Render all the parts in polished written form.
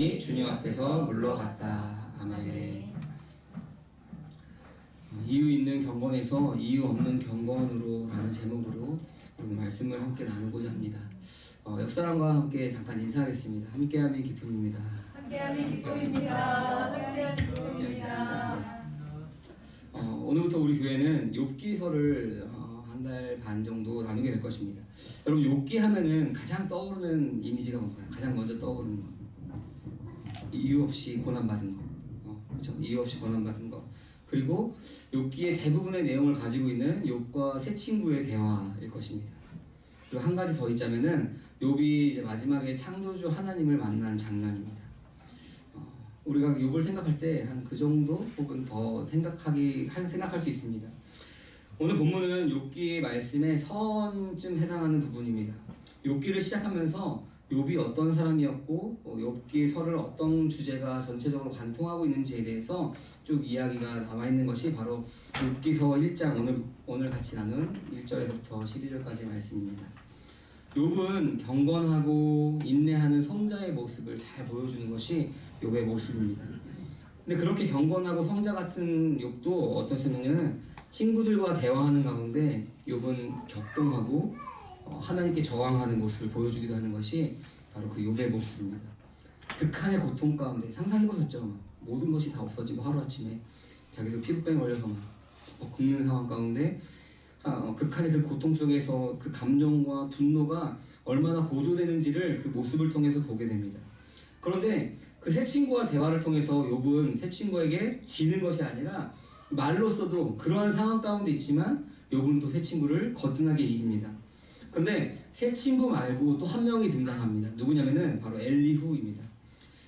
주님 앞에서 물러갔다. 아멘. 이유 있는 경건에서 이유 없는 경건으로 라는 제목으로 오늘 말씀을 함께 나누고자 합니다. 옆 사람과 함께 잠깐 인사하겠습니다. 함께함이 기쁨입니다. 함께함이 기쁨입니다. 함께함이 기쁨입니다. 오늘부터 우리 교회는 욥기서를 한 달 반 정도 나누게 될 것입니다. 여러분, 욥기 하면은 가장 떠오르는 이미지가 뭔가요? 가장 먼저 떠오르는 거. 이유 없이 고난받은 거. 그렇죠? 이유 없이 고난받은 거. 그리고 욥기의 대부분의 내용을 가지고 있는 욥과 세 친구의 대화일 것입니다. 그리고 한 가지 더 있자면은 욥이 이제 마지막에 창조주 하나님을 만난 장면입니다. 우리가 욥을 생각할 때 한 그 정도 혹은 더 생각할 수 있습니다. 오늘 본문은 욥기의 말씀에 서원쯤 해당하는 부분입니다. 욥기를 시작하면서 욥이 어떤 사람이었고 욥기의 설을 어떤 주제가 전체적으로 관통하고 있는지에 대해서 쭉 이야기가 나와 있는 것이 바로 욥기서 1장 오늘 같이 나눈 1절에서부터 12절까지의 말씀입니다. 욥은 경건하고 인내하는 성자의 모습을 잘 보여주는 것이 욥의 모습입니다. 근데 그렇게 경건하고 성자 같은 욥도 어떤 생각냐면 친구들과 대화하는 가운데 욥은 격동하고 하나님께 저항하는 모습을 보여주기도 하는 것이 바로 그 욥의 모습입니다. 극한의 고통 가운데 상상해보셨죠? 모든 것이 다 없어지고 하루아침에 자기도 피부병에 걸려서 굶는 상황 가운데 극한의 그 고통 속에서 그 감정과 분노가 얼마나 고조되는지를 그 모습을 통해서 보게 됩니다. 그런데 그 새 친구와 대화를 통해서 욥은 새 친구에게 지는 것이 아니라 말로써도 그러한 상황 가운데 있지만 욥은 또 새 친구를 거듭나게 이깁니다. 근데 새 친구 말고 또 한 명이 등장합니다. 누구냐면은 바로 엘리후입니다.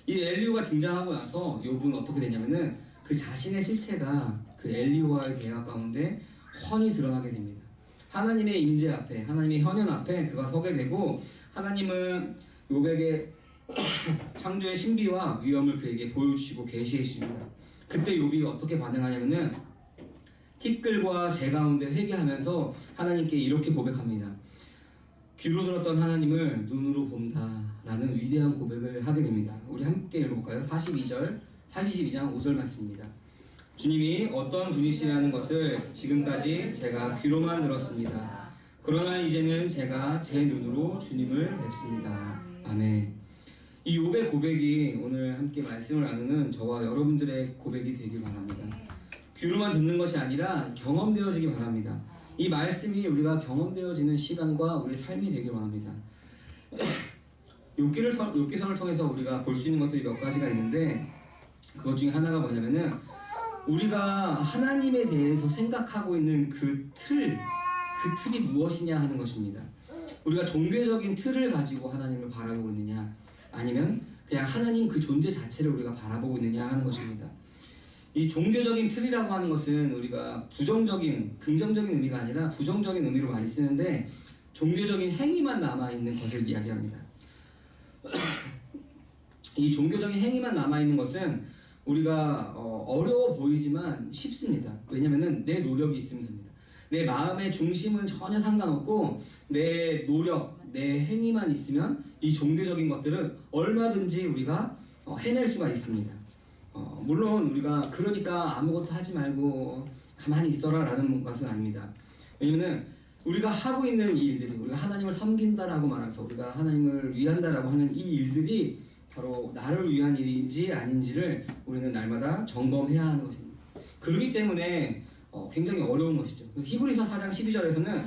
이 엘리후가 등장하고 나서 욥은 어떻게 되냐면은 그 자신의 실체가 그 엘리후와의 대화 가운데 훤히 드러나게 됩니다. 하나님의 임재 앞에, 하나님의 현현 앞에 그가 서게 되고 하나님은 욥에게 창조의 신비와 위엄을 그에게 보여주시고 계시해 주십니다. 그때 욥이 어떻게 반응하냐면은 티끌과 재 가운데 회개하면서 하나님께 이렇게 고백합니다. 귀로 들었던 하나님을 눈으로 본다라는 위대한 고백을 하게 됩니다. 우리 함께 읽어볼까요? 42장 5절 말씀입니다. 주님이 어떤 분이시라는 것을 지금까지 제가 귀로만 들었습니다. 그러나 이제는 제가 제 눈으로 주님을 뵙습니다. 아멘. 이 욥의 고백이 오늘 함께 말씀을 나누는 저와 여러분들의 고백이 되길 바랍니다. 귀로만 듣는 것이 아니라 경험되어지기 바랍니다. 이 말씀이 우리가 경험되어지는 시간과 우리의 삶이 되길 바랍니다. 욥기서를 통해서 우리가 볼 수 있는 것들이 몇 가지가 있는데 그것 중에 하나가 뭐냐면은 우리가 하나님에 대해서 생각하고 있는 그 틀이 무엇이냐 하는 것입니다. 우리가 종교적인 틀을 가지고 하나님을 바라보고 있느냐 아니면 그냥 하나님 그 존재 자체를 우리가 바라보고 있느냐 하는 것입니다. 이 종교적인 틀이라고 하는 것은 우리가 부정적인, 긍정적인 의미가 아니라 부정적인 의미로 많이 쓰는데 종교적인 행위만 남아있는 것을 이야기합니다. 이 종교적인 행위만 남아있는 것은 우리가 어려워 보이지만 쉽습니다. 왜냐면은 내 노력이 있으면 됩니다. 내 마음의 중심은 전혀 상관없고 내 노력, 내 행위만 있으면 이 종교적인 것들은 얼마든지 우리가 해낼 수가 있습니다. 물론 우리가 그러니까 아무것도 하지 말고 가만히 있어라 라는 것은 아닙니다. 왜냐면은 우리가 하고 있는 이 일들이 우리가 하나님을 섬긴다라고 말하면서 우리가 하나님을 위한다라고 하는 이 일들이 바로 나를 위한 일인지 아닌지를 우리는 날마다 점검해야 하는 것입니다. 그렇기 때문에 굉장히 어려운 것이죠. 히브리서 4장 12절에서는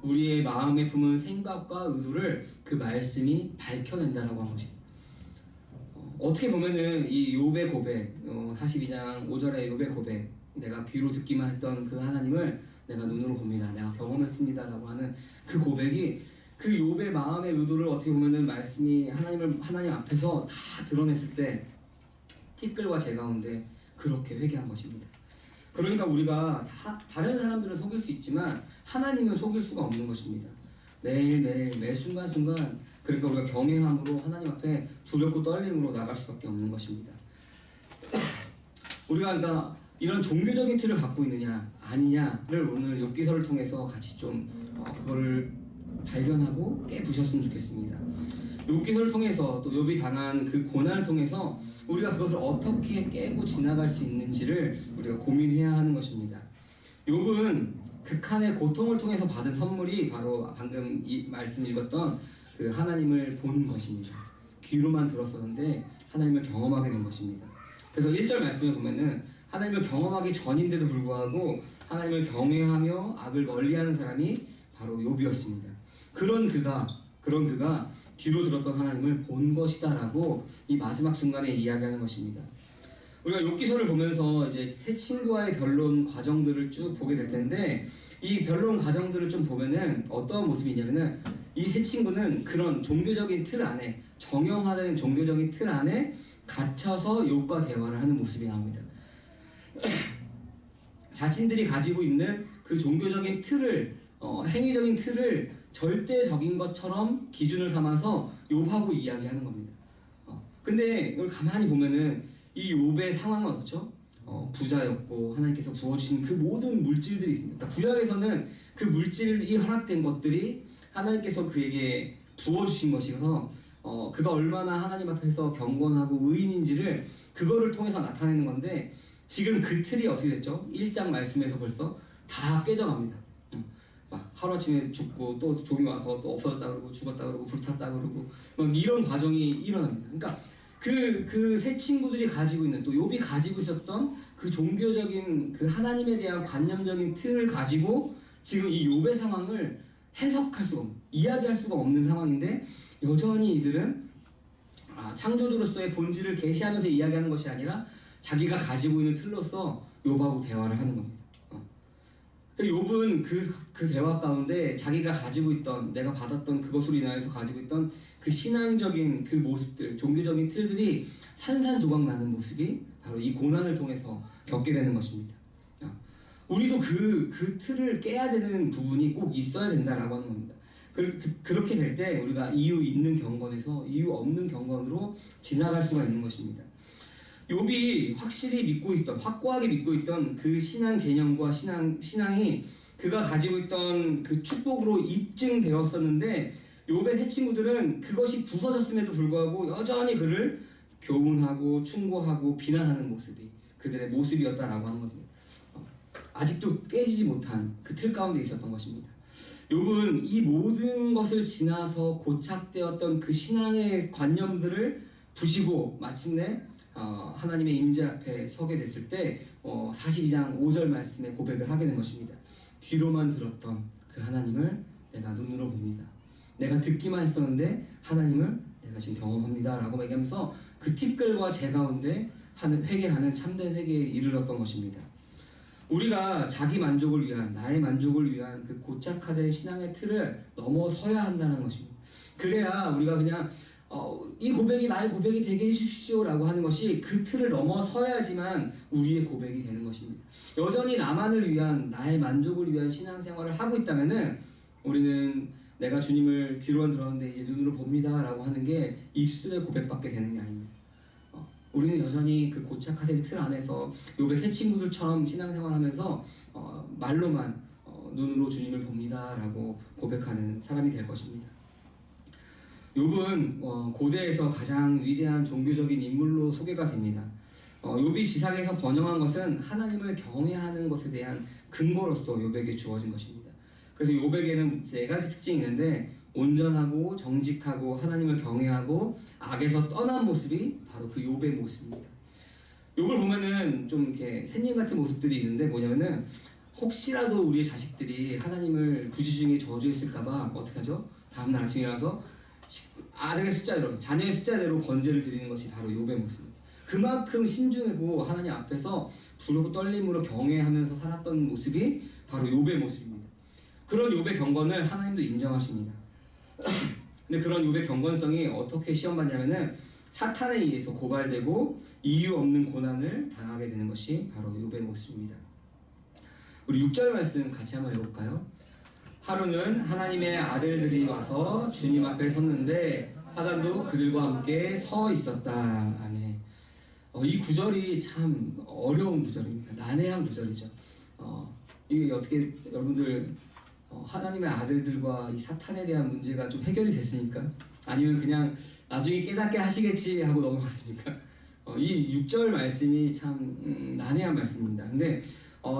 우리의 마음에 품은 생각과 의도를 그 말씀이 밝혀낸다라고 한 것입니다. 어떻게 보면은 이 욥의 고백, 42장 5절의 욥의 고백, 내가 귀로 듣기만 했던 그 하나님을 내가 눈으로 봅니다. 내가 경험했습니다. 라고 하는 그 고백이 그 욥의 마음의 의도를 어떻게 보면은 말씀이 하나님 앞에서 다 드러냈을 때 티끌과 재 가운데 그렇게 회개한 것입니다. 그러니까 우리가 다른 사람들은 속일 수 있지만 하나님은 속일 수가 없는 것입니다. 매일매일 매 순간순간 그러니까 우리가 경외함으로 하나님 앞에 두렵고 떨림으로 나갈 수밖에 없는 것입니다. 우리가 그러니까 이런 종교적인 틀을 갖고 있느냐 아니냐를 오늘 욥기서를 통해서 같이 좀 그거를 발견하고 깨부셨으면 좋겠습니다. 욥기서를 통해서 또 욥이 당한 그 고난을 통해서 우리가 그것을 어떻게 깨고 지나갈 수 있는지를 우리가 고민해야 하는 것입니다. 욥은 극한의 고통을 통해서 받은 선물이 바로 방금 이 말씀 읽었던 그 하나님을 본 것입니다. 귀로만 들었었는데 하나님을 경험하게 된 것입니다. 그래서 1절 말씀에 보면은 하나님을 경험하기 전인데도 불구하고 하나님을 경외하며 악을 멀리하는 사람이 바로 욥이었습니다. 그런 그가 귀로 들었던 하나님을 본 것이다라고 이 마지막 순간에 이야기하는 것입니다. 우리가 욥기서를 보면서 이제 새 친구와의 변론 과정들을 쭉 보게 될 텐데 이 변론 과정들을 좀 보면은 어떤 모습이 있냐면은 이 새 친구는 그런 종교적인 틀 안에 정형화된 종교적인 틀 안에 갇혀서 욥과 대화를 하는 모습이 나옵니다. 자신들이 가지고 있는 그 종교적인 틀을 행위적인 틀을 절대적인 것처럼 기준을 삼아서 욥하고 이야기하는 겁니다. 근데 이걸 가만히 보면은 이 욥의 상황은 어떻죠? 부자였고 하나님께서 부어주신 그 모든 물질들이 있습니다. 구약에서는 그 물질이 허락된 것들이 하나님께서 그에게 부어주신 것이어서 그가 얼마나 하나님 앞에서 경건하고 의인인지를 그거를 통해서 나타내는 건데 지금 그 틀이 어떻게 됐죠? 1장 말씀에서 벌써 다 깨져갑니다. 하루아침에 죽고 또 종이 와서 또 없어졌다 그러고 죽었다 그러고 불탔다 그러고 막 이런 과정이 일어납니다. 그러니까 그 새 친구들이 가지고 있는 또 욥이 가지고 있었던 그 종교적인 그 하나님에 대한 관념적인 틀을 가지고 지금 이 욥의 상황을 해석할 수가 없는, 이야기할 수가 없는 상황인데 여전히 이들은 창조주로서의 본질을 계시하면서 이야기하는 것이 아니라 자기가 가지고 있는 틀로서 욥하고 대화를 하는 겁니다. 욥은 그 대화 가운데 자기가 가지고 있던 내가 받았던 그것으로 인하여서 가지고 있던 그 신앙적인 그 모습들, 종교적인 틀들이 산산조각 나는 모습이 바로 이 고난을 통해서 겪게 되는 것입니다. 우리도 그 틀을 깨야 되는 부분이 꼭 있어야 된다라고 하는 겁니다. 그렇게 될 때 우리가 이유 있는 경건에서 이유 없는 경건으로 지나갈 수가 있는 것입니다. 욥이 확고하게 믿고 있던 그 신앙 개념과 신앙이 그가 가지고 있던 그 축복으로 입증되었었는데 욥의 새 친구들은 그것이 부서졌음에도 불구하고 여전히 그를 교훈하고 충고하고 비난하는 모습이 그들의 모습이었다라고 하는 겁니다. 아직도 깨지지 못한 그 틀 가운데 있었던 것입니다. 욥은 이 모든 것을 지나서 고착되었던 그 신앙의 관념들을 부시고 마침내 하나님의 임재 앞에 서게 됐을 때 42장 5절 말씀에 고백을 하게 된 것입니다. 뒤로만 들었던 그 하나님을 내가 눈으로 봅니다. 내가 듣기만 했었는데 하나님을 내가 지금 경험합니다 라고 얘기하면서 그 팁들과 제 가운데 회개하는 참된 회개에 이르렀던 것입니다. 우리가 자기 만족을 위한, 나의 만족을 위한 그 고착화된 신앙의 틀을 넘어서야 한다는 것입니다. 그래야 우리가 그냥 이 고백이 나의 고백이 되게 해주십시오 라고 하는 것이 그 틀을 넘어서야지만 우리의 고백이 되는 것입니다. 여전히 나만을 위한, 나의 만족을 위한 신앙생활을 하고 있다면은 우리는 내가 주님을 귀로만 들었는데 이제 눈으로 봅니다 라고 하는 게 입술의 고백밖에 되는 게 아닙니다. 우리는 여전히 그 고착화된 틀 안에서 욥의 새 친구들처럼 신앙생활하면서 말로만 눈으로 주님을 봅니다 라고 고백하는 사람이 될 것입니다. 욥은 고대에서 가장 위대한 종교적인 인물로 소개가 됩니다. 욥이 지상에서 번영한 것은 하나님을 경외하는 것에 대한 근거로서 욥에게 주어진 것입니다. 그래서 욥에게는 4가지 특징이 있는데 온전하고 정직하고 하나님을 경외하고 악에서 떠난 모습이 바로 그 욥의 모습입니다. 욥을 보면은 좀 이렇게 샌님 같은 모습들이 있는데 뭐냐면은 혹시라도 우리의 자식들이 하나님을 부지중에 저주했을까봐 어떻게 하죠? 다음날 아침에 일어나서 아들의 숫자대로, 자녀의 숫자대로 번제를 드리는 것이 바로 욥의 모습입니다. 그만큼 신중하고 하나님 앞에서 두렵고 떨림으로 경외하면서 살았던 모습이 바로 욥의 모습입니다. 그런 욥의 경건을 하나님도 인정하십니다. 근데 그런 욥의 경건성이 어떻게 시험받냐면은 사탄에 의해서 고발되고 이유 없는 고난을 당하게 되는 것이 바로 욥의 모습입니다. 우리 6절 말씀 같이 한번 읽어볼까요? 하루는 하나님의 아들들이 와서 주님 앞에 섰는데 사단도 그들과 함께 서 있었다. 아멘. 이 구절이 참 어려운 구절입니다. 난해한 구절이죠. 이게 어떻게 여러분들 하나님의 아들들과 이 사탄에 대한 문제가 좀 해결이 됐습니까? 아니면 그냥 나중에 깨닫게 하시겠지 하고 넘어갔습니까? 이 6절 말씀이 참 난해한 말씀입니다. 근데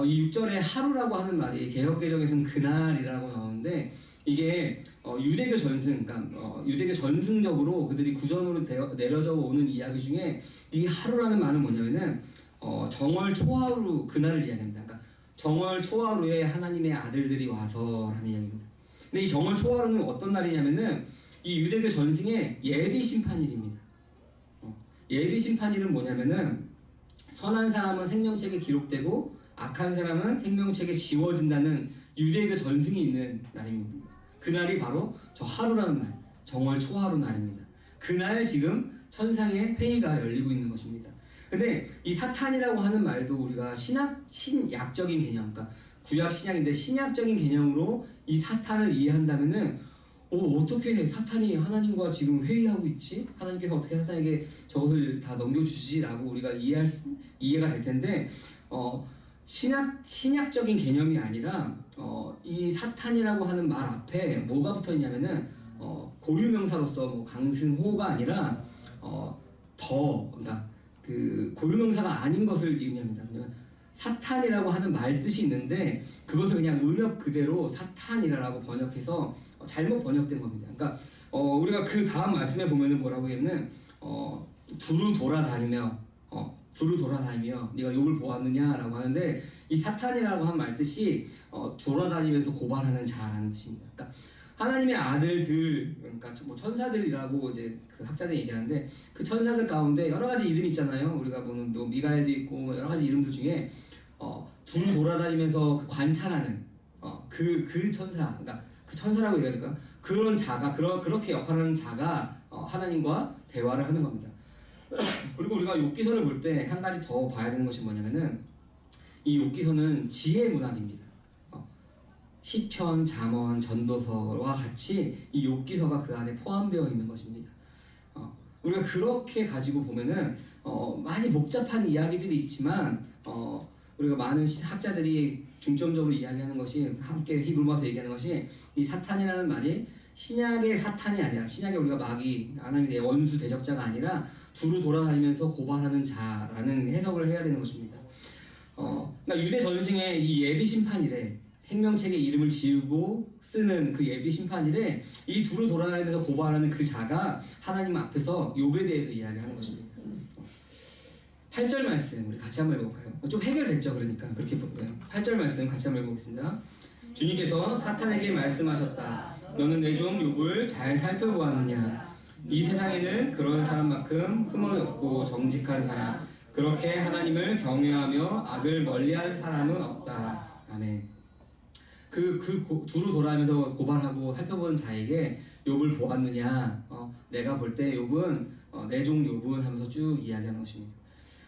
이 6절에 하루라고 하는 말이 개역개정에서는 그날이라고 나오는데 이게 유대교 전승, 그러니까 유대교 전승적으로 그들이 구전으로 내려져 오는 이야기 중에 이 하루라는 말은 뭐냐면은 정월 초하루 그날을 이야기합니다. 그러니까 정월 초하루에 하나님의 아들들이 와서라는 이야기입니다. 근데 이 정월 초하루는 어떤 날이냐면은 이 유대교 전승의 예비 심판일입니다. 예비 심판일은 뭐냐면은 선한 사람은 생명책에 기록되고 악한 사람은 생명책에 지워진다는 유대교 전승이 있는 날입니다. 그날이 바로 저 하루라는 날, 정월 초하루 날입니다. 그날 지금 천상의 회의가 열리고 있는 것입니다. 근데 이 사탄이라고 하는 말도 우리가 신약적인 개념, 그러니까 구약 신약인데 신약적인 개념으로 이 사탄을 이해한다면은 어떻게 사탄이 하나님과 지금 회의하고 있지? 하나님께서 어떻게 사탄에게 저것을 다 넘겨주지라고 우리가 이해가 될 텐데 신약적인 개념이 아니라 이 사탄이라고 하는 말 앞에 뭐가 붙어 있냐면은 고유명사로서 뭐 강승호가 아니라 그러니까 그 고유명사가 아닌 것을 의미합니다. 왜냐면 사탄이라고 하는 말 뜻이 있는데 그것을 그냥 음역 그대로 사탄이라고 번역해서 잘못 번역된 겁니다. 그러니까 우리가 그 다음 말씀에 보면은 뭐라고 했냐면 두루 돌아다니며 네가 욕을 보았느냐라고 하는데 이 사탄이라고 한 말 뜻이 돌아다니면서 고발하는 자라는 뜻입니다. 그러니까 하나님의 아들들, 그러니까 뭐 천사들이라고 이제 그 학자들이 얘기하는데 그 천사들 가운데 여러 가지 이름이 있잖아요. 우리가 보는 뭐 미가엘도 있고 뭐 여러 가지 이름들 중에 두루 돌아다니면서 그 관찰하는 그 천사, 그러니까 그 천사라고 얘기해야 될까요? 그런 자가 그렇게 역할하는 자가 하나님과 대화를 하는 겁니다. 그리고 우리가 욥기서를 볼 때 한 가지 더 봐야 되는 것이 뭐냐면은 이 욥기서는 지혜 문학입니다. 시편, 잠언, 전도서와 같이 이 욥기서가 그 안에 포함되어 있는 것입니다. 우리가 그렇게 가지고 보면은 많이 복잡한 이야기들이 있지만 우리가 많은 학자들이 중점적으로 이야기하는 것이 함께 히브리서에서 얘기하는 것이 이 사탄이라는 말이 신약의 사탄이 아니라 신약의 우리가 마귀 하나님의 원수 대적자가 아니라 두루 돌아다니면서 고발하는 자라는 해석을 해야 되는 것입니다. 그러니까 유대 전승의 이 예비 심판일에 생명책에 이름을 지우고 쓰는 그 예비 심판일에 이 두루 돌아다니면서 고발하는 그 자가 하나님 앞에서 욥에 대해서 이야기하는 것입니다. 8절 말씀 우리 같이 한번 읽어볼까요? 좀 해결됐죠? 그러니까 그렇게 볼까요? 8절 말씀 같이 한번 읽어보겠습니다. 주님께서 사탄에게 말씀하셨다. 너는 내 종 욥을 잘 살펴보았느냐? 이 세상에는 그런 사람만큼 흠없고 정직한 사람, 그렇게 하나님을 경외하며 악을 멀리하는 사람은 없다. 아멘. 두루 돌아가면서 고발하고 살펴보는 자에게 욥을 보았느냐? 내가 볼 때 욥은 내 종 욥은 하면서 쭉 이야기하는 것입니다.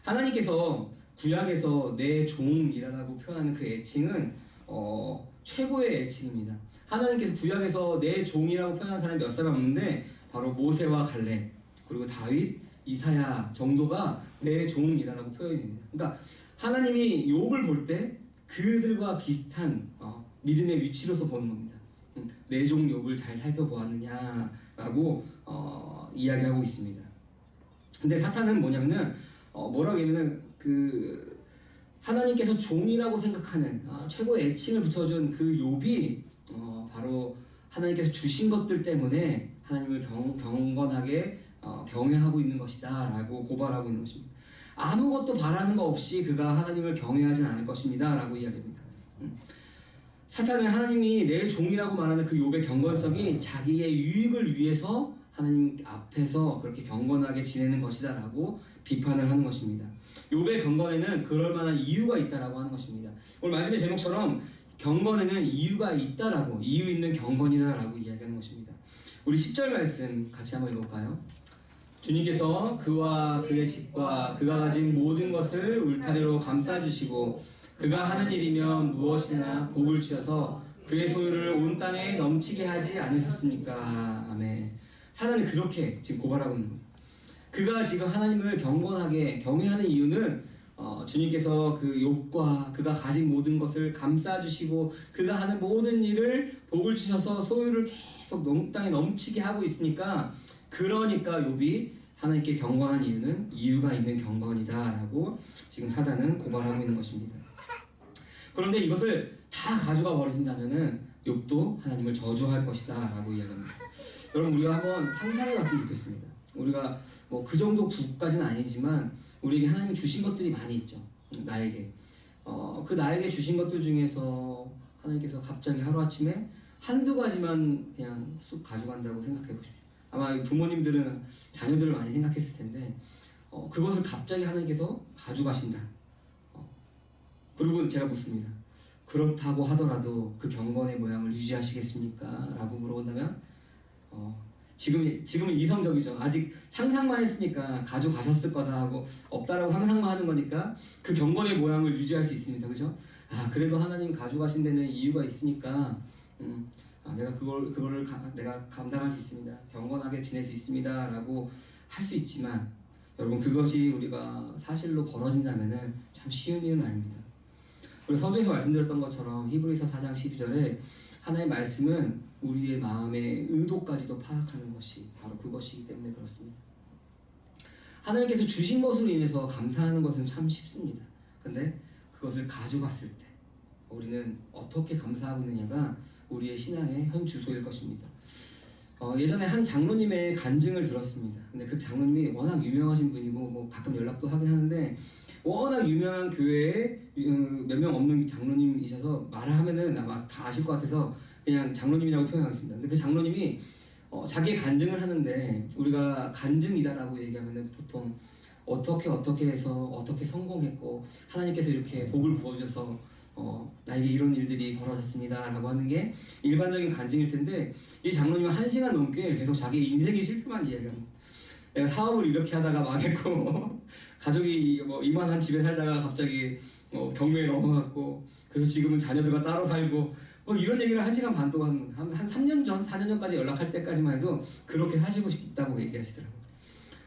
하나님께서 구약에서 내 종이라고 표현하는 그 애칭은 최고의 애칭입니다. 하나님께서 구약에서 내 종이라고 표현한 사람이 몇 사람 없는데 바로 모세와 갈렙 그리고 다윗, 이사야 정도가 내 종이라고 표현이 됩니다. 그러니까 하나님이 욥을 볼 때 그들과 비슷한 믿음의 위치로서 보는 겁니다. 내 종 욥을 잘 살펴보았느냐라고 이야기하고 있습니다. 근데 사탄은 뭐냐면은 뭐라고 하면은 그 하나님께서 종이라고 생각하는 최고의 애칭을 붙여준 그 욥이 바로 하나님께서 주신 것들 때문에 하나님을 경건하게 경외하고 있는 것이다 라고 고발하고 있는 것입니다. 아무것도 바라는 거 없이 그가 하나님을 경외하진 않을 것입니다 라고 이야기합니다. 사탄은 하나님이 내 종이라고 말하는 그 욥의 경건성이 자기의 유익을 위해서 하나님 앞에서 그렇게 경건하게 지내는 것이다 라고 비판을 하는 것입니다. 욥의 경건에는 그럴 만한 이유가 있다라고 하는 것입니다. 오늘 말씀의 제목처럼 경건에는 이유가 있다라고, 이유 있는 경건이다라고 이야기하는 것입니다. 우리 10절 말씀 같이 한번 읽어볼까요? 주님께서 그와 그의 집과 그가 가진 모든 것을 울타리로 감싸주시고 그가 하는 일이면 무엇이나 복을 주셔서 그의 소유를 온 땅에 넘치게 하지 않으셨습니까? 아멘. 사단이 그렇게 지금 고발하고 있는 겁니다. 그가 지금 하나님을 경건하게 경외하는 이유는 주님께서 그 욥과 그가 가진 모든 것을 감싸 주시고 그가 하는 모든 일을 복을 주셔서 소유를 계속 땅에 넘치게 하고 있으니까, 그러니까 욥이 하나님께 경건한 이유는 이유가 있는 경건이다라고 지금 사단은 고발하고 있는 것입니다. 그런데 이것을 다 가져가 버리신다면은 욥도 하나님을 저주할 것이다라고 이야기합니다. 여러분, 우리가 한번 상상해 봤으면 좋겠습니다. 우리가 뭐 그 정도 부까지는 아니지만 우리에게 하나님이 주신 것들이 많이 있죠. 나에게 그 나에게 주신 것들 중에서 하나님께서 갑자기 하루아침에 한두 가지만 그냥 쑥 가져간다고 생각해 보십시오. 아마 부모님들은 자녀들을 많이 생각했을 텐데 그것을 갑자기 하나님께서 가져가신다. 그리고 제가 묻습니다. 그렇다고 하더라도 그 경건의 모양을 유지하시겠습니까? 라고 물어본다면 지금은 이성적이죠. 아직 상상만 했으니까 가져가셨을 거다 하고 없다라고 상상만 하는 거니까 그 경건의 모양을 유지할 수 있습니다. 그죠? 그래도 하나님 가져가신 데는 이유가 있으니까 내가 그거를 내가 감당할 수 있습니다. 경건하게 지낼 수 있습니다. 라고 할 수 있지만, 여러분, 그것이 우리가 사실로 벌어진다면은 참 쉬운 일은 아닙니다. 우리 서두에서 말씀드렸던 것처럼 히브리서 4장 12절에 하나님의 말씀은 우리의 마음의 의도까지도 파악하는 것이 바로 그것이기 때문에 그렇습니다. 하나님께서 주신 것으로 인해서 감사하는 것은 참 쉽습니다. 근데 그것을 가져갔을 때 우리는 어떻게 감사하고 있느냐가 우리의 신앙의 현 주소일 것입니다. 예전에 한 장로님의 간증을 들었습니다. 근데 그 장로님이 워낙 유명하신 분이고 뭐 가끔 연락도 하긴 하는데, 워낙 유명한 교회에 몇 명 없는 장로님이셔서 말을 하면은 아마 다 아실 것 같아서 그냥 장로님이라고 표현하겠습니다. 근데 그 장로님이 자기의 간증을 하는데, 우리가 간증이다라고 얘기하면은 보통 어떻게 해서 어떻게 성공했고 하나님께서 이렇게 복을 부어주셔서 나에게 이런 일들이 벌어졌습니다 라고 하는 게 일반적인 간증일 텐데, 이 장로님은 1시간 넘게 계속 자기 인생의 실패만 이야기합니다. 내가 사업을 이렇게 하다가 망했고 가족이 뭐 이만한 집에 살다가 갑자기 경매에 넘어갔고, 그래서 지금은 자녀들과 따로 살고, 이런 얘기를 1시간 반 동안 한 3년 전, 4년 전까지 연락할 때까지만 해도 그렇게 사시고 싶다고 얘기하시더라고요.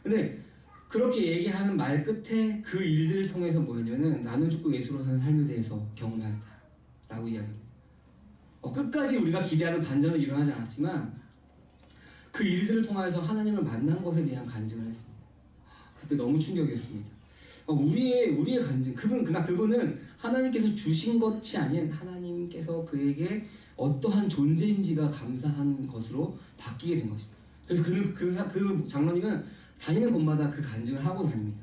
근데 그렇게 얘기하는 말 끝에 그 일들을 통해서 뭐였냐면은, 나는 죽고 예수로 사는 삶에 대해서 경험하였다 라고 이야기합니다. 끝까지 우리가 기대하는 반전은 일어나지 않았지만 그 일들을 통해서 하나님을 만난 것에 대한 간증을 했습니다. 그때 너무 충격이었습니다. 우리의 간증, 그분은 하나님께서 주신 것이 아닌 하나님께서 그에게 어떠한 존재인지가 감사한 것으로 바뀌게 된 것입니다. 그래서 그 장로님은 다니는 곳마다 그 간증을 하고 다닙니다.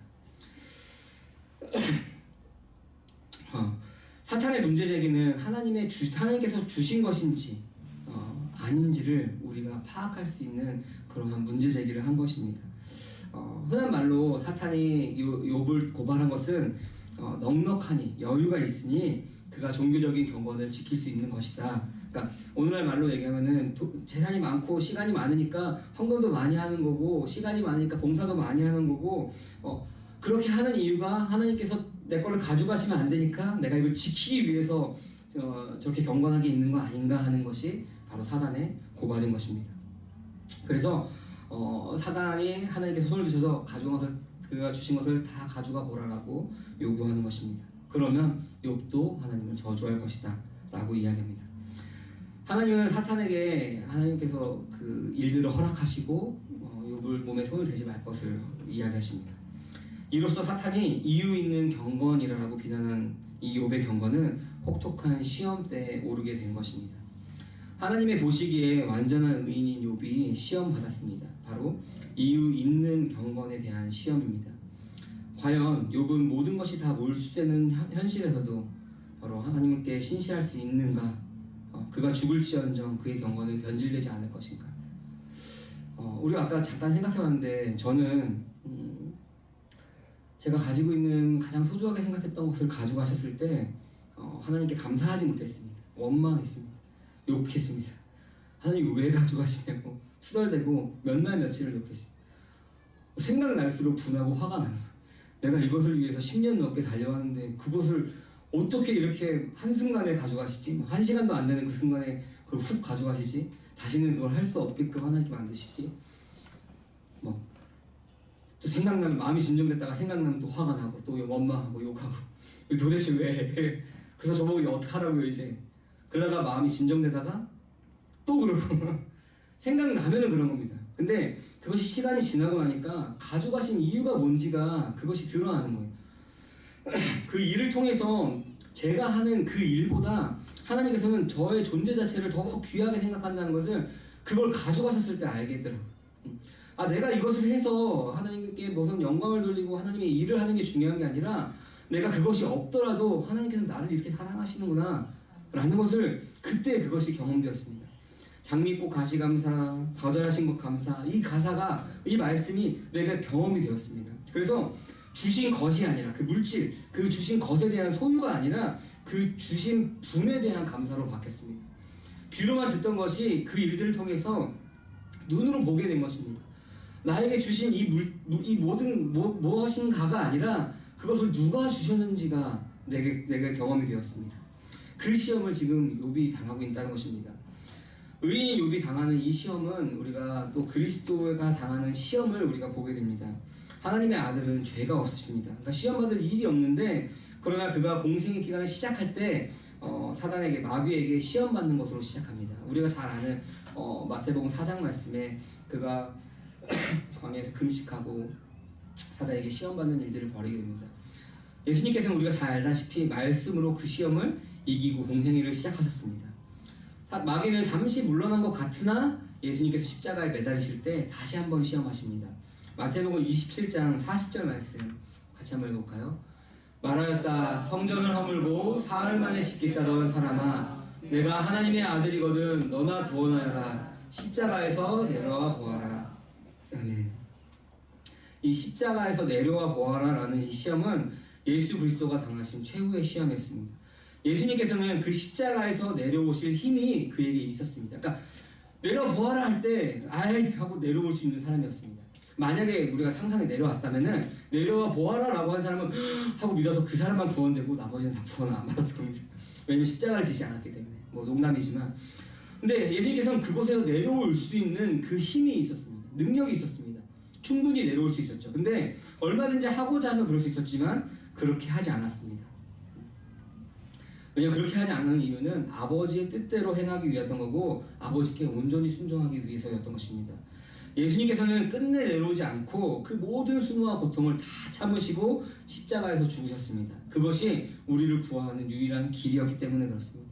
사탄의 문제 제기는 하나님께서 주신 것인지 아닌지를 우리가 파악할 수 있는 그러한 문제 제기를 한 것입니다. 흔한 말로 사탄이 욥을 고발한 것은 넉넉하니 여유가 있으니 그가 종교적인 경건을 지킬 수 있는 것이다. 그러니까 오늘날 말로 얘기하면은 재산이 많고 시간이 많으니까 헌금도 많이 하는 거고, 시간이 많으니까 봉사도 많이 하는 거고, 그렇게 하는 이유가 하나님께서 내 거를 가져가시면 안 되니까 내가 이걸 지키기 위해서 저렇게 경건하게 있는 거 아닌가 하는 것이 바로 사단의 고발인 것입니다. 그래서 사단이 하나님께서 손을 드셔서 가져온 것을, 그가 주신 것을 다 가져가 보라라고 요구하는 것입니다. 그러면 욥도 하나님을 저주할 것이다 라고 이야기합니다. 하나님은 사탄에게 하나님께서 그 일들을 허락하시고 욥을 몸에 손을 대지 말 것을 이야기하십니다. 이로써 사탄이 이유 있는 경건이라고 비난한 이 욥의 경건은 혹독한 시험 때에 오르게 된 것입니다. 하나님의 보시기에 완전한 의인인 욥이 시험 받았습니다. 바로 이유 있는 경건에 대한 시험입니다. 과연 욥은 모든 것이 다 몰수되는 현실에서도 바로 하나님께 신실할 수 있는가? 그가 죽을지언정 그의 경건은 변질되지 않을 것인가? 우리가 아까 잠깐 생각해봤는데, 저는 제가 가지고 있는 가장 소중하게 생각했던 것을 가져가셨을 때 하나님께 감사하지 못했습니다. 원망했습니다. 욕했습니다. 하나님 왜 가져가시냐고 투덜대고 몇 날 며칠을 욕했습니다. 생각날수록 분하고 화가 나요. 내가 이것을 위해서 10년 넘게 달려왔는데 그것을 어떻게 이렇게 한순간에 가져가시지? 1시간도 안 되는 그 순간에 그걸 훅 가져가시지? 다시는 그걸 할 수 없게끔 하나님께 만드시지? 또 생각나면 마음이 진정됐다가 생각나면 또 화가 나고 또 원망하고 욕하고 도대체 왜 그래서 저보고 이제 어떡하라고요 이제 그러다가 마음이 진정되다가 또 그러고 생각나면은 그런 겁니다. 근데 그것이 시간이 지나고 나니까 가져가신 이유가 뭔지가 그것이 드러나는 거예요. 그 일을 통해서 제가 하는 그 일보다 하나님께서는 저의 존재 자체를 더 귀하게 생각한다는 것을 그걸 가져가셨을 때 알겠더라고요. 아, 내가 이것을 해서 하나님께 무슨 영광을 돌리고 하나님의 일을 하는 게 중요한 게 아니라 내가 그것이 없더라도 하나님께서 나를 이렇게 사랑하시는구나 라는 것을 그때 그것이 경험되었습니다. 장미꽃 가시 감사, 거절하신 것 감사, 이 가사가, 이 말씀이 내가 경험이 되었습니다. 그래서 주신 것이 아니라 그 물질, 그 주신 것에 대한 소유가 아니라 그 주신 분에 대한 감사로 바뀌었습니다. 귀로만 듣던 것이 그 일들을 통해서 눈으로 보게 된 것입니다. 나에게 주신 이 모든 무엇인가가 아니라 그것을 누가 주셨는지가 내게 경험이 되었습니다. 그 시험을 지금 욥이 당하고 있다는 것입니다. 의인이 욥이 당하는 이 시험은 우리가 또 그리스도가 당하는 시험을 우리가 보게 됩니다. 하나님의 아들은 죄가 없으십니다. 그러니까 시험받을 일이 없는데 그러나 그가 공생의 기간을 시작할 때 사단에게 마귀에게 시험받는 것으로 시작합니다. 우리가 잘 아는 마태복음 4장 말씀에 그가 광야에서 금식하고 사단에게 시험받는 일들을 벌이게 됩니다. 예수님께서는 우리가 잘 알다시피 말씀으로 그 시험을 이기고 공생애를 시작하셨습니다. 마귀는 잠시 물러난 것 같으나 예수님께서 십자가에 매달리실 때 다시 한번 시험하십니다. 마태복음 27장 40절 말씀 같이 한번 읽어볼까요? 말하였다 성전을 허물고 사흘 만에 짓겠다던 사람아 내가 하나님의 아들이거든 너나 구원하여라 십자가에서 내려와 보아라. 이 십자가에서 내려와 보아라 라는 이 시험은 예수 그리스도가 당하신 최후의 시험이었습니다. 예수님께서는 그 십자가에서 내려오실 힘이 그에게 있었습니다. 그러니까 내려보아라 할 때 아이 하고 내려올 수 있는 사람이었습니다. 만약에 우리가 상상에 내려왔다면은 내려와 보아라 라고 한 사람은 하고 믿어서 그 사람만 구원되고 나머지는 다 구원을 안 받았을 겁니다. 왜냐면 십자가를 지지 않았기 때문에. 뭐 농담이지만 근데 예수님께서는 그곳에서 내려올 수 있는 그 힘이 있었습니다. 능력이 있었습니다. 충분히 내려올 수 있었죠. 근데 얼마든지 하고자 하면 그럴 수 있었지만 그렇게 하지 않았습니다. 왜냐하면 그렇게 하지 않는 이유는 아버지의 뜻대로 행하기 위했던 거고 아버지께 온전히 순종하기 위해서였던 것입니다. 예수님께서는 끝내 내려오지 않고 그 모든 수모와 고통을 다 참으시고 십자가에서 죽으셨습니다. 그것이 우리를 구원하는 유일한 길이었기 때문에 그렇습니다.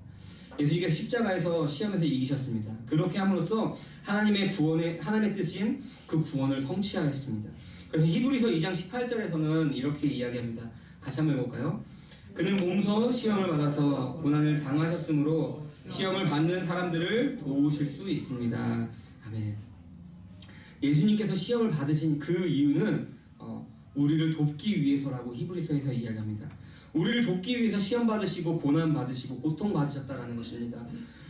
예수님께서 십자가에서 시험에서 이기셨습니다. 그렇게 함으로써 하나님의 뜻인 그 구원을 성취하였습니다. 그래서 히브리서 2장 18절에서는 이렇게 이야기합니다. 같이 한번 해볼까요? 그는 몸소 시험을 받아서 고난을 당하셨으므로 시험을 받는 사람들을 도우실 수 있습니다. 아멘. 예수님께서 시험을 받으신 그 이유는 우리를 돕기 위해서라고 히브리서에서 이야기합니다. 우리를 돕기 위해서 시험 받으시고 고난 받으시고 고통 받으셨다라는 것입니다.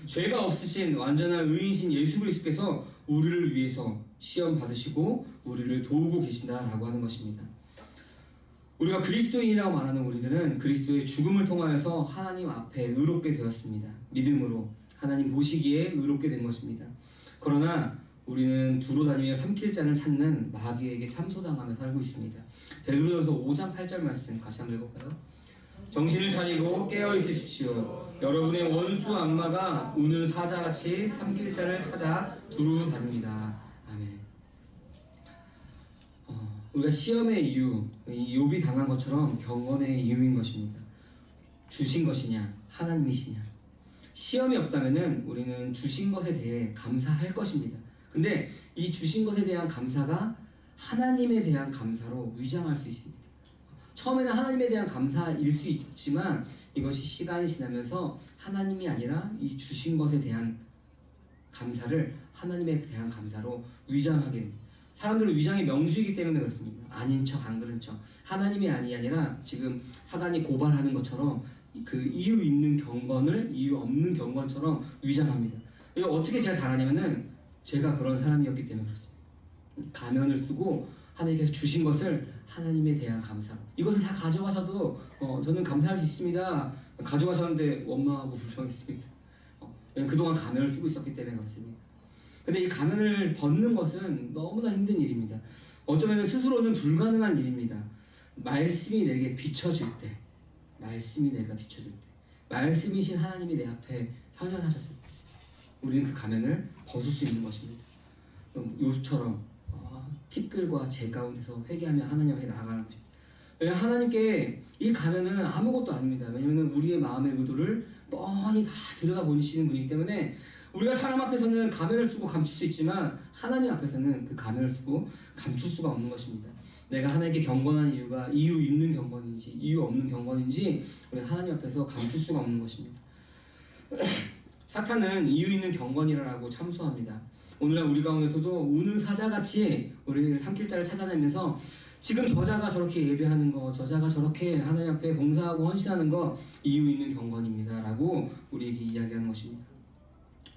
죄가 없으신 완전한 의인신 예수 그리스도께서 우리를 위해서 시험 받으시고 우리를 도우고 계신다라고 하는 것입니다. 우리가 그리스도인이라고 말하는 우리들은 그리스도의 죽음을 통하여서 하나님 앞에 의롭게 되었습니다. 믿음으로 하나님 보시기에 의롭게 된 것입니다. 그러나 우리는 두루 다니며 삼킬 자를 찾는 마귀에게 참소당하며 살고 있습니다. 베드로전서 5장 8절 말씀 같이 한번 읽어볼까요? 정신을 차리고 깨어 있으십시오. 여러분의 원수 악마가 우는 사자같이 삼킬 자를 찾아 두루 다닙니다. 아멘. 우리가 시험의 이유, 이 욥이 당한 것처럼 경건의 이유인 것입니다. 주신 것이냐, 하나님이시냐. 시험이 없다면은 우리는 주신 것에 대해 감사할 것입니다. 근데 이 주신 것에 대한 감사가 하나님에 대한 감사로 위장할 수 있습니다. 처음에는 하나님에 대한 감사일 수 있지만 이것이 시간이 지나면서 하나님이 아니라 이 주신 것에 대한 감사를 하나님에 대한 감사로 위장하게 됩니다. 사람들은 위장이 명수이기 때문에 그렇습니다. 아닌 척 안 그런 척 하나님이 아니라 지금 사단이 고발하는 것처럼 그 이유 있는 경건을 이유 없는 경건처럼 위장합니다. 이거 어떻게 제가 잘하냐면은 제가 그런 사람이었기 때문에 그렇습니다. 가면을 쓰고 하나님께서 주신 것을 하나님에 대한 감사로 이것을 다 가져가셔도 저는 감사할 수 있습니다. 가져가셨는데 원망하고 불평했습니다. 그동안 가면을 쓰고 있었기 때문에 그렇습니다. 근데 이 가면을 벗는 것은 너무나 힘든 일입니다. 어쩌면 스스로는 불가능한 일입니다. 말씀이 내게 비춰질 때, 말씀이 내가 비춰질 때, 말씀이신 하나님이 내 앞에 현현하셨을 때, 우리는 그 가면을 벗을 수 있는 것입니다. 욥처럼 티끌과 재 가운데서 회개하며 하나님 앞에 나아가는 것입니다. 왜냐하면 하나님께 이 가면은 아무것도 아닙니다. 왜냐하면 우리의 마음의 의도를 뻔히 다 들여다보시는 분이기 때문에 우리가 사람 앞에서는 가면을 쓰고 감출 수 있지만 하나님 앞에서는 그 가면을 쓰고 감출 수가 없는 것입니다. 내가 하나님께 경건한 이유가 이유 있는 경건인지 이유 없는 경건인지 우리 하나님 앞에서 감출 수가 없는 것입니다. 사탄은 이유 있는 경건이라고 참소합니다. 오늘날 우리 가운데서도 우는 사자같이 우리를 삼킬 자를 찾아내면서 지금 저자가 저렇게 예배하는 거, 저자가 저렇게 하나님 앞에 봉사하고 헌신하는 거 이유 있는 경건입니다 라고 우리에게 이야기하는 것입니다.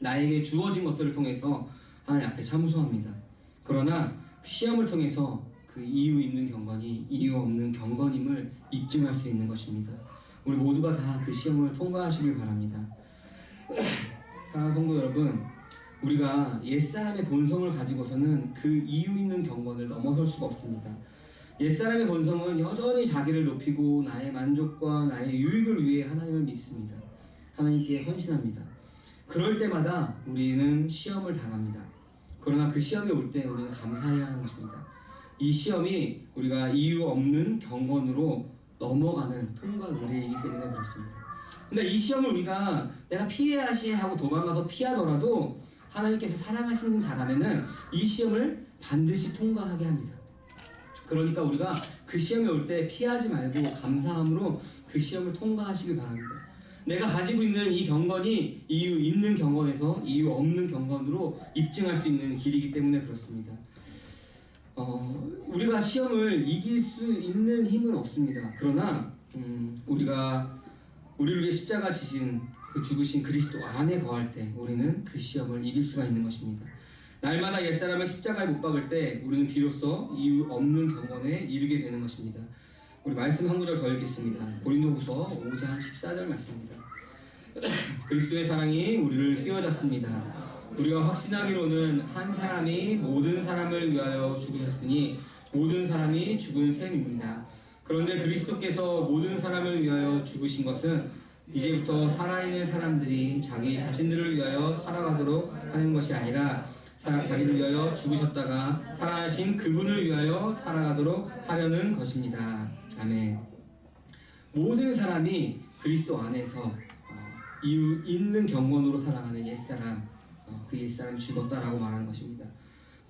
나에게 주어진 것들을 통해서 하나님 앞에 참소합니다. 그러나 시험을 통해서 그 이유 있는 경건이 이유 없는 경건임을 입증할 수 있는 것입니다. 우리 모두가 다 그 시험을 통과하시길 바랍니다. 사랑하는 성도 여러분, 우리가 옛사람의 본성을 가지고서는 그 이유 있는 경건을 넘어설 수가 없습니다. 옛사람의 본성은 여전히 자기를 높이고 나의 만족과 나의 유익을 위해 하나님을 믿습니다. 하나님께 헌신합니다. 그럴 때마다 우리는 시험을 당합니다. 그러나 그 시험이 올 때 우리는 감사해야 하는 것입니다. 이 시험이 우리가 이유 없는 경건으로 넘어가는 통과 의례이기 때문에 그렇습니다. 근데 이 시험을 우리가 내가 피해야지 하고 도망가서 피하더라도 하나님께서 사랑하시는 자라면은 이 시험을 반드시 통과하게 합니다. 그러니까 우리가 그 시험이 올 때 피하지 말고 감사함으로 그 시험을 통과하시길 바랍니다. 내가 가지고 있는 이 경건이 이유 있는 경건에서 이유 없는 경건으로 입증할 수 있는 길이기 때문에 그렇습니다. 우리가 시험을 이길 수 있는 힘은 없습니다. 그러나 우리가 우리를 위해 십자가 지신 그 죽으신 그리스도 안에 거할 때 우리는 그 시험을 이길 수가 있는 것입니다. 날마다 옛사람을 십자가에 못 박을 때 우리는 비로소 이유 없는 경건에 이르게 되는 것입니다. 우리 말씀 한 구절 더 읽겠습니다. 고린도후서 5장 14절 말씀입니다. 그리스도의 사랑이 우리를 휘어잡습니다. 우리가 확신하기로는 한 사람이 모든 사람을 위하여 죽으셨으니 모든 사람이 죽은 셈입니다. 그런데 그리스도께서 모든 사람을 위하여 죽으신 것은 이제부터 살아있는 사람들이 자기 자신들을 위하여 살아가도록 하는 것이 아니라 자기를 위하여 죽으셨다가 살아나신 그분을 위하여 살아가도록 하려는 것입니다. 아멘. 모든 사람이 그리스도 안에서 이유 있는 경건으로 살아가는 옛사람, 그 옛사람이 죽었다라고 말하는 것입니다.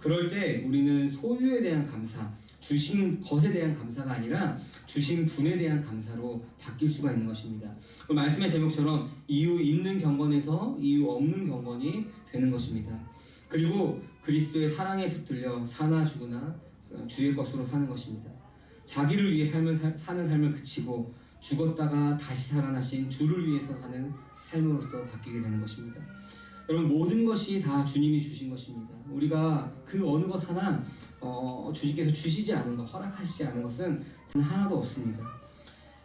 그럴 때 우리는 소유에 대한 감사, 주신 것에 대한 감사가 아니라 주신 분에 대한 감사로 바뀔 수가 있는 것입니다. 그 말씀의 제목처럼 이유 있는 경건에서 이유 없는 경건이 되는 것입니다. 그리고 그리스도의 사랑에 붙들려 사나 죽으나 주의 것으로 사는 것입니다. 자기를 위해 사는 삶을 그치고 죽었다가 다시 살아나신 주를 위해서 사는 삶으로서 바뀌게 되는 것입니다. 여러분, 모든 것이 다 주님이 주신 것입니다. 우리가 그 어느 것 하나 주님께서 주시지 않은 것, 허락하시지 않은 것은 단 하나도 없습니다.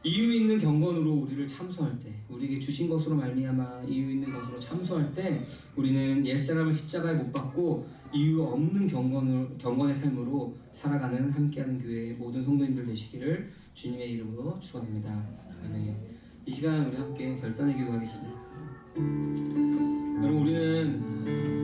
이유 있는 경건으로 우리를 참소할 때, 우리에게 주신 것으로 말미암아 이유 있는 것으로 참소할 때 우리는 옛사람을 십자가에 못 박고 이유 없는 경건의 삶으로 살아가는 함께하는 교회의 모든 성도님들 되시기를 주님의 이름으로 축원합니다. 아멘. 이 시간 우리 함께 결단의 기도하겠습니다. 여러분, 우리는